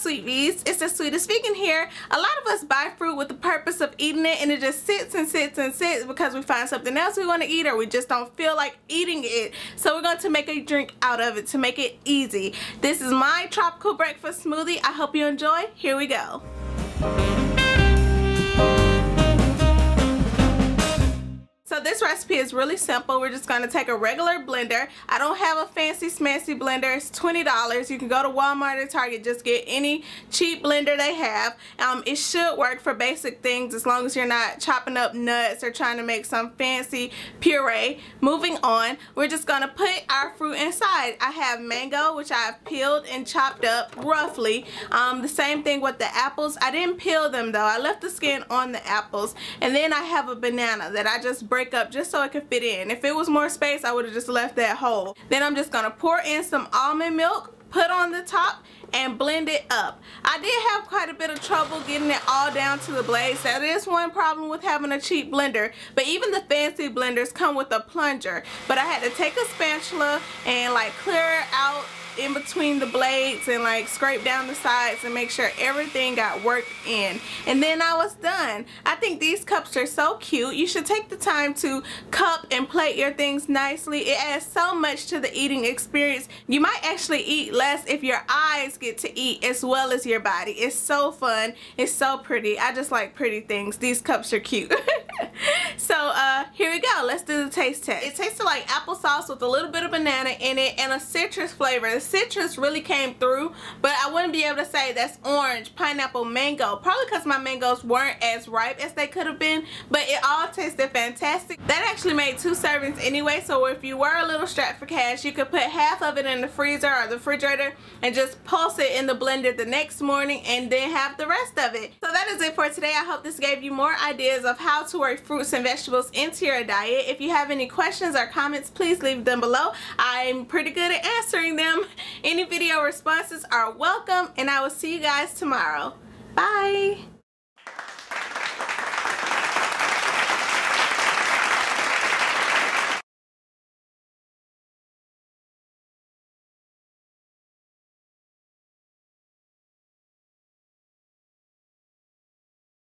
Sweeties. It's the sweetest vegan here. A lot of us buy fruit with the purpose of eating it, and it just sits and sits and sits because we find something else we want to eat or we just don't feel like eating it. So we're going to make a drink out of it to make it easy. This is my tropical breakfast smoothie. I hope you enjoy. Here we go. So this recipe is really simple. We're just going to take a regular blender. I don't have a fancy smancy blender. It's $20. You can go to Walmart or Target. Just get any cheap blender they have. It should work for basic things as long as you're not chopping up nuts or trying to make some fancy puree. Moving on, we're just going to put our fruit inside. I have mango, which I've peeled and chopped up roughly. The same thing with the apples. I didn't peel them though. I left the skin on the apples. And then I have a banana that I just break up just so it could fit in. If it was more space, I would have just left that whole. Then I'm just gonna pour in some almond milk, put on the top, and blend it up. I did have quite a bit of trouble getting it all down to the blades. That is one problem with having a cheap blender, but even the fancy blenders come with a plunger. But I had to take a spatula and like clear out in between the blades and like scrape down the sides and make sure everything got worked in, and then I was done. I think these cups are so cute. You should take the time to cup and plate your things nicely. It adds so much to the eating experience. You might actually eat less if your eyes get to eat as well as your body. It's so fun. It's so pretty. I just like pretty things. These cups are cute. So here we go. Let's do the taste test. It tasted like applesauce with a little bit of banana in it and a citrus flavor. The citrus really came through, but I wouldn't be able to say that's orange, pineapple, mango. Probably because my mangoes weren't as ripe as they could have been, but it all tasted fantastic. That actually made 2 servings anyway, so if you were a little strapped for cash, you could put half of it in the freezer or the refrigerator and just pulse it in the blender the next morning and then have the rest of it. So that is it for today. I hope this gave you more ideas of how to work fruits and vegetables into your diet. If you have any questions or comments, please leave them below. I'm pretty good at answering them. Any video responses are welcome, and I will see you guys tomorrow. Bye.